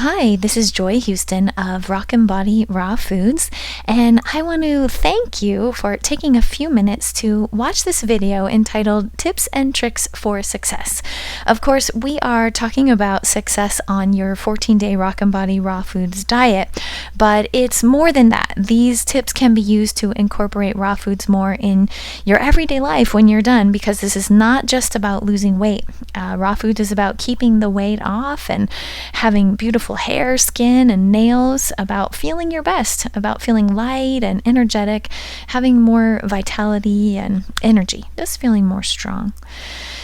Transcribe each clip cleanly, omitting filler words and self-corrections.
Hi, this is Joy Houston of Rock and Body Raw Foods, and I want to thank you for taking a few minutes to watch this video entitled Tips and Tricks for Success. Of course, we are talking about success on your 14-day Rock and Body Raw Foods diet, but it's more than that. These tips can be used to incorporate raw foods more in your everyday life when you're done, because this is not just about losing weight. Raw foods is about keeping the weight off and having beautiful hair, skin, and nails, about feeling your best, about feeling light and energetic, having more vitality and energy, just feeling more strong.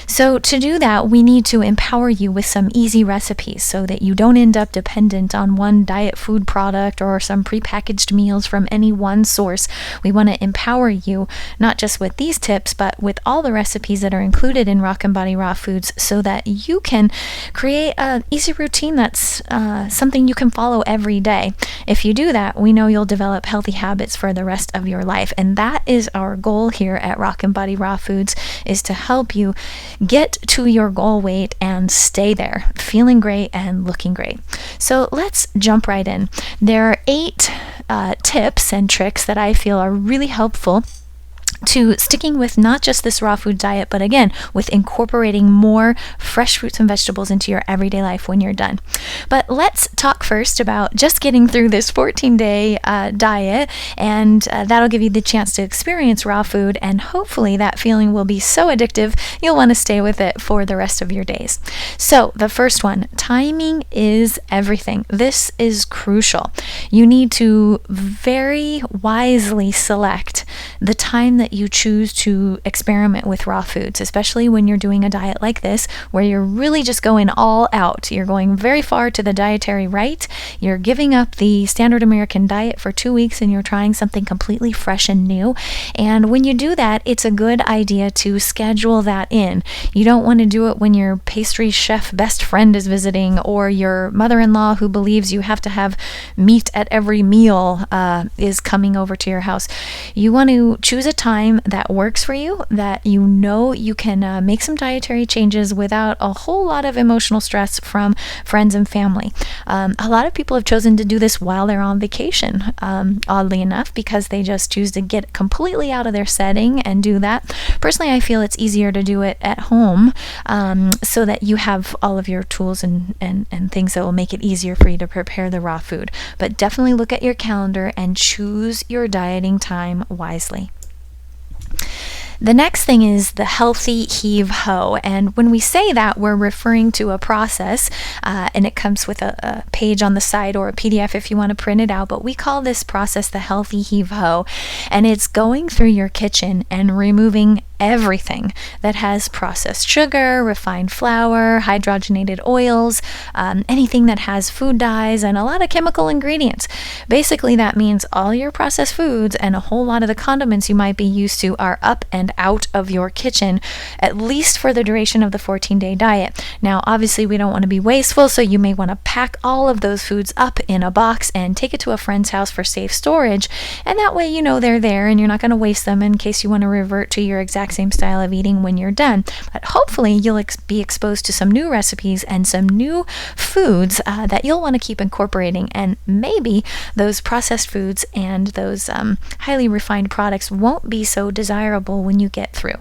So to do that, we need to empower you with some easy recipes so that you don't end up dependent on one diet food product or some prepackaged meals from any one source. We want to empower you not just with these tips, but with all the recipes that are included in Rock and Body Raw Foods so that you can create an easy routine that's something you can follow every day. If you do that, we know you'll develop healthy habits for the rest of your life. And that is our goal here at Rock and Body Raw Foods, is to help you get to your goal weight and stay there, feeling great and looking great. So let's jump right in. There are 8 tips and tricks that I feel are really helpful to sticking with not just this raw food diet, but again, with incorporating more fresh fruits and vegetables into your everyday life when you're done. But let's talk first about just getting through this 14-day diet, and that'll give you the chance to experience raw food, and hopefully that feeling will be so addictive you'll want to stay with it for the rest of your days. So the first one, timing is everything. This is crucial. You need to very wisely select the time that you choose to experiment with raw foods, especially when you're doing a diet like this, where you're really just going all out. You're going very far to the dietary right. You're giving up the standard American diet for 2 weeks and you're trying something completely fresh and new. And when you do that, it's a good idea to schedule that in. You don't want to do it when your pastry chef best friend is visiting, or your mother-in-law who believes you have to have meat at every meal is coming over to your house. You want to choose a time that works for you, that you know you can make some dietary changes without a whole lot of emotional stress from friends and family. A lot of people have chosen to do this while they're on vacation, oddly enough, because they just choose to get completely out of their setting and do that. Personally, I feel it's easier to do it at home, so that you have all of your tools and things that will make it easier for you to prepare the raw food. But definitely look at your calendar and choose your dieting time wisely. The next thing is the healthy heave-ho, and when we say that, we're referring to a process, and it comes with a page on the side or a PDF if you want to print it out, but we call this process the healthy heave-ho, and it's going through your kitchen and removing everything that has processed sugar, refined flour, hydrogenated oils, anything that has food dyes, and a lot of chemical ingredients. Basically, that means all your processed foods and a whole lot of the condiments you might be used to are up and out of your kitchen, at least for the duration of the 14-day diet. Now, obviously, we don't want to be wasteful, so you may want to pack all of those foods up in a box and take it to a friend's house for safe storage, and that way you know they're there and you're not going to waste them in case you want to revert to your exact same style of eating when you're done. But hopefully you'll be exposed to some new recipes and some new foods that you'll want to keep incorporating, and maybe those processed foods and those highly refined products won't be so desirable when you get through.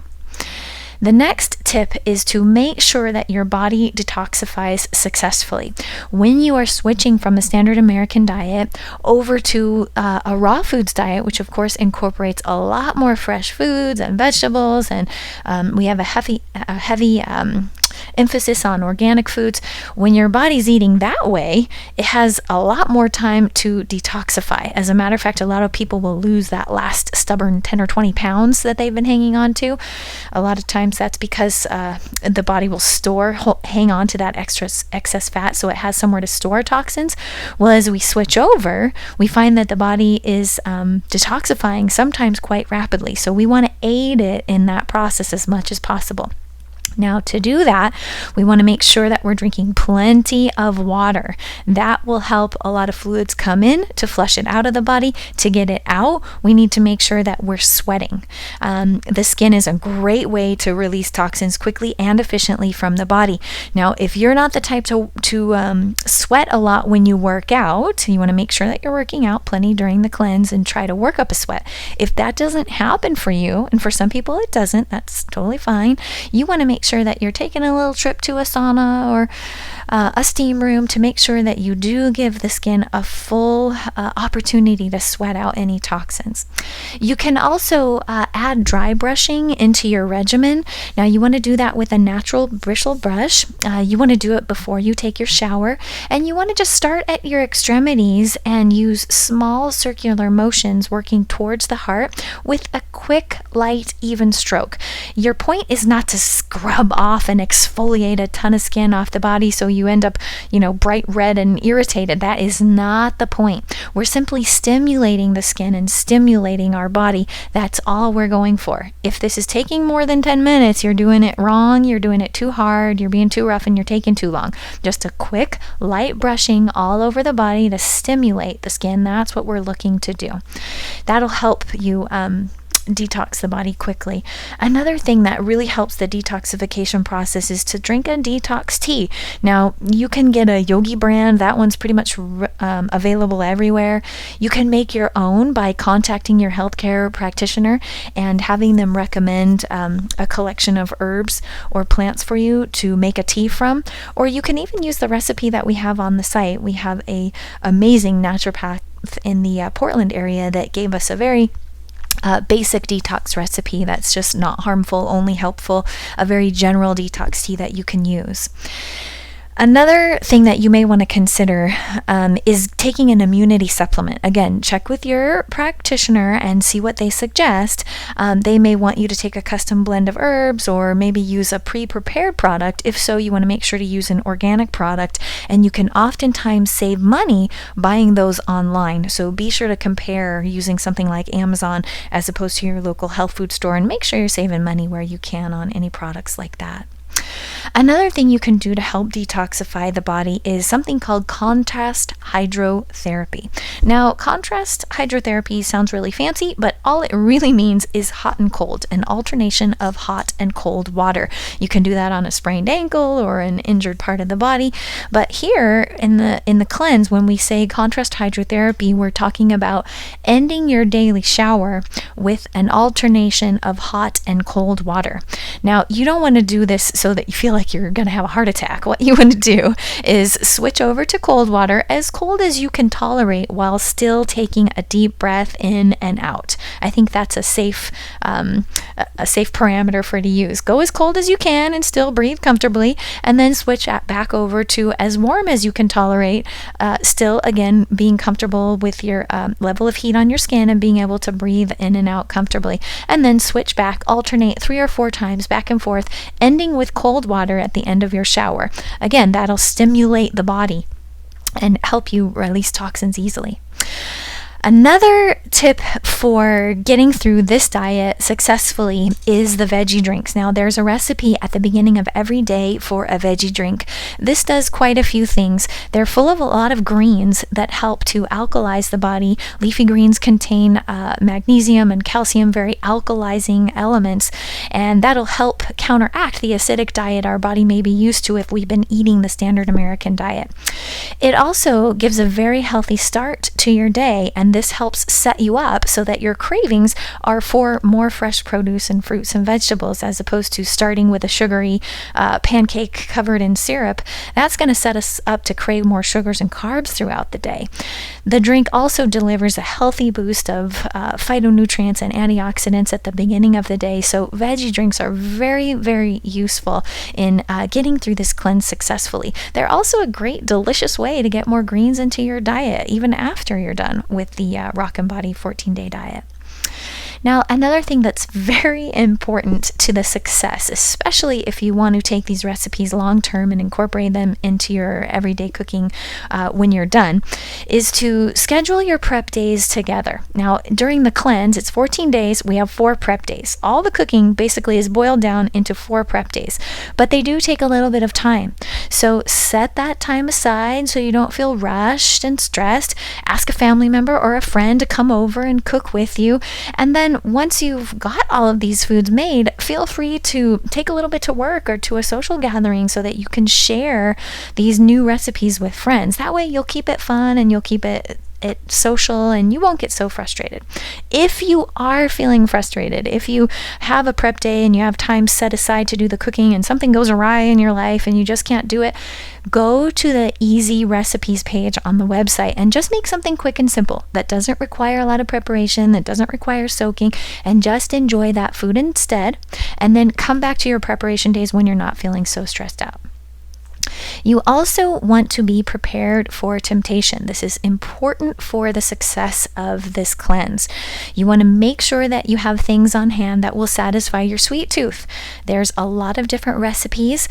The next tip is to make sure that your body detoxifies successfully. When you are switching from a standard American diet over to a raw foods diet, which of course incorporates a lot more fresh foods and vegetables, and we have a heavy emphasis on organic foods. When your body's eating that way, it has a lot more time to detoxify. As a matter of fact, a lot of people will lose that last stubborn 10 or 20 pounds that they've been hanging on to. A lot of times that's because the body will hang on to that excess fat, so it has somewhere to store toxins. Well, as we switch over, we find that the body is detoxifying sometimes quite rapidly. So we want to aid it in that process as much as possible. Now, to do that, we want to make sure that we're drinking plenty of water. That will help a lot of fluids come in to flush it out of the body. To get it out, we need to make sure that we're sweating. The skin is a great way to release toxins quickly and efficiently from the body. Now, if you're not the type to sweat a lot when you work out, you want to make sure that you're working out plenty during the cleanse and try to work up a sweat. If that doesn't happen for you, and for some people it doesn't, that's totally fine. You want to make sure that you're taking a little trip to a sauna or a steam room to make sure that you do give the skin a full opportunity to sweat out any toxins. You can also add dry brushing into your regimen. Now, you want to do that with a natural bristle brush. You want to do it before you take your shower, and you want to just start at your extremities and use small circular motions working towards the heart with a quick, light, even stroke. Your point is not to scrub off and exfoliate a ton of skin off the body so you end up, bright red and irritated. That is not the point. We're simply stimulating the skin and stimulating our body. That's all we're going for. If this is taking more than 10 minutes, you're doing it wrong, you're doing it too hard, you're being too rough, and you're taking too long. Just a quick, light brushing all over the body to stimulate the skin. That's what we're looking to do. That'll help you detox the body quickly. Another thing that really helps the detoxification process is to drink a detox tea. Now, you can get a Yogi brand. That one's pretty much available everywhere. You can make your own by contacting your healthcare practitioner and having them recommend a collection of herbs or plants for you to make a tea from. Or you can even use the recipe that we have on the site. We have a amazing naturopath in the Portland area that gave us a very basic detox recipe that's just not harmful, only helpful, a very general detox tea that you can use. Another thing that you may want to consider is taking an immunity supplement. Again, check with your practitioner and see what they suggest. They may want you to take a custom blend of herbs or maybe use a pre-prepared product. If so, you want to make sure to use an organic product, and you can oftentimes save money buying those online. So be sure to compare using something like Amazon as opposed to your local health food store, and make sure you're saving money where you can on any products like that. Another thing you can do to help detoxify the body is something called contrast hydrotherapy. Now, contrast hydrotherapy sounds really fancy, but all it really means is hot and cold, an alternation of hot and cold water. You can do that on a sprained ankle or an injured part of the body. But here in the cleanse, when we say contrast hydrotherapy, we're talking about ending your daily shower with an alternation of hot and cold water. Now, you don't want to do this so that you feel like you're going to have a heart attack. What you want to do is switch over to cold water, as cold as you can tolerate, while still taking a deep breath in and out. I think that's a safe parameter for you to use. Go as cold as you can and still breathe comfortably, and then switch back over to as warm as you can tolerate, still again being comfortable with your level of heat on your skin and being able to breathe in and out comfortably, and then switch back, alternate 3 or 4 times back and forth, ending with cold water at the end of your shower. Again, that'll stimulate the body and help you release toxins easily. Another tip for getting through this diet successfully is the veggie drinks. Now, there's a recipe at the beginning of every day for a veggie drink. This does quite a few things. They're full of a lot of greens that help to alkalize the body. Leafy greens contain magnesium and calcium, very alkalizing elements, and that'll help counteract the acidic diet our body may be used to if we've been eating the standard American diet. It also gives a very healthy start to your day, and this helps set you up so that your cravings are for more fresh produce and fruits and vegetables, as opposed to starting with a sugary pancake covered in syrup. That's going to set us up to crave more sugars and carbs throughout the day. The drink also delivers a healthy boost of phytonutrients and antioxidants at the beginning of the day, so veggie drinks are very, very useful in getting through this cleanse successfully. They're also a great, delicious way to get more greens into your diet, even after you're done with the Rock and Body 14-day diet. Now, another thing that's very important to the success, especially if you want to take these recipes long term and incorporate them into your everyday cooking when you're done, is to schedule your prep days together. Now, during the cleanse, it's 14 days, we have 4 prep days. All the cooking basically is boiled down into 4 prep days, but they do take a little bit of time. So set that time aside so you don't feel rushed and stressed. Ask a family member or a friend to come over and cook with you. And then once you've got all of these foods made, feel free to take a little bit to work or to a social gathering so that you can share these new recipes with friends. That way you'll keep it fun and you'll keep it social, and you won't get so frustrated. If you are feeling frustrated, if you have a prep day and you have time set aside to do the cooking and something goes awry in your life and you just can't do it, go to the easy recipes page on the website and just make something quick and simple that doesn't require a lot of preparation, that doesn't require soaking, and just enjoy that food instead, and then come back to your preparation days when you're not feeling so stressed out. You also want to be prepared for temptation. This is important for the success of this cleanse. You want to make sure that you have things on hand that will satisfy your sweet tooth. There's a lot of different recipes.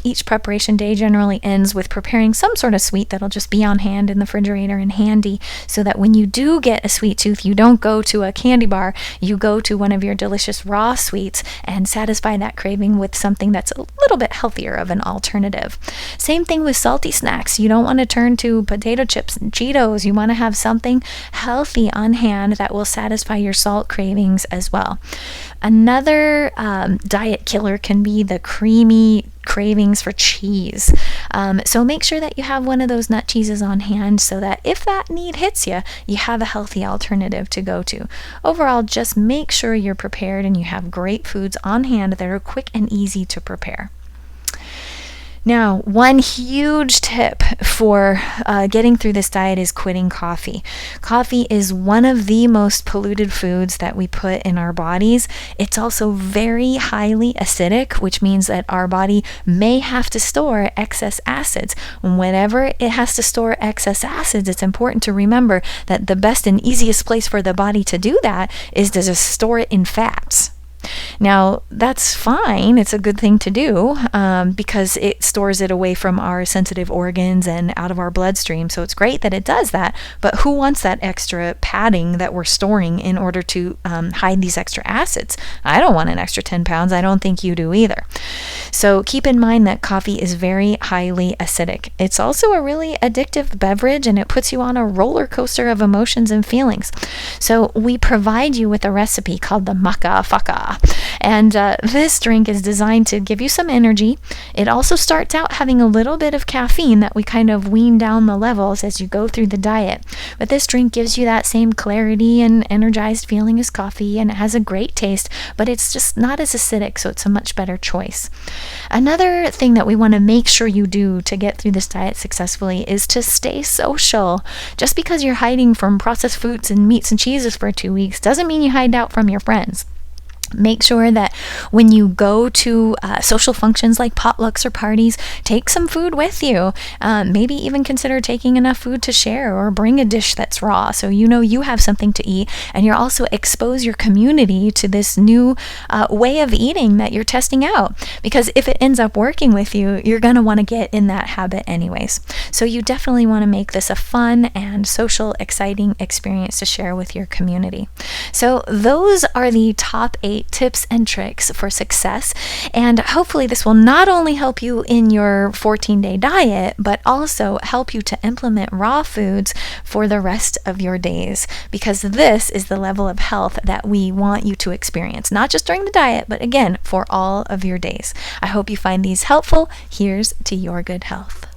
Each preparation day generally ends with preparing some sort of sweet that'll just be on hand in the refrigerator and handy, so that when you do get a sweet tooth, you don't go to a candy bar, you go to one of your delicious raw sweets and satisfy that craving with something that's a little bit healthier of an alternative. Same thing with salty snacks. You don't want to turn to potato chips and Cheetos. You want to have something healthy on hand that will satisfy your salt cravings as well. Another diet killer can be the creamy cravings for cheese. So make sure that you have one of those nut cheeses on hand so that if that need hits you, you have a healthy alternative to go to. Overall, just make sure you're prepared and you have great foods on hand that are quick and easy to prepare. Now, one huge tip for getting through this diet is quitting coffee. Coffee is one of the most polluted foods that we put in our bodies. It's also very highly acidic, which means that our body may have to store excess acids. Whenever it has to store excess acids, it's important to remember that the best and easiest place for the body to do that is to just store it in fats. Now, that's fine. It's a good thing to do because it stores it away from our sensitive organs and out of our bloodstream. So it's great that it does that. But who wants that extra padding that we're storing in order to hide these extra acids? I don't want an extra 10 pounds. I don't think you do either. So keep in mind that coffee is very highly acidic. It's also a really addictive beverage, and it puts you on a roller coaster of emotions and feelings. So we provide you with a recipe called the maca faca. And this drink is designed to give you some energy. It also starts out having a little bit of caffeine that we kind of wean down the levels as you go through the diet. But this drink gives you that same clarity and energized feeling as coffee, and it has a great taste, but it's just not as acidic, so it's a much better choice. Another thing that we want to make sure you do to get through this diet successfully is to stay social. Just because you're hiding from processed foods and meats and cheeses for 2 weeks doesn't mean you hide out from your friends. Make sure that when you go to social functions like potlucks or parties, take some food with you. Maybe even consider taking enough food to share, or bring a dish that's raw so you know you have something to eat, and you're also expose your community to this new way of eating that you're testing out. Because if it ends up working with you, you're going to want to get in that habit anyways. So you definitely want to make this a fun and social, exciting experience to share with your community. So those are the top 8 tips and tricks for success, and hopefully this will not only help you in your 14-day diet, but also help you to implement raw foods for the rest of your days, because this is the level of health that we want you to experience, not just during the diet, but again, for all of your days. I hope you find these helpful. Here's to your good health.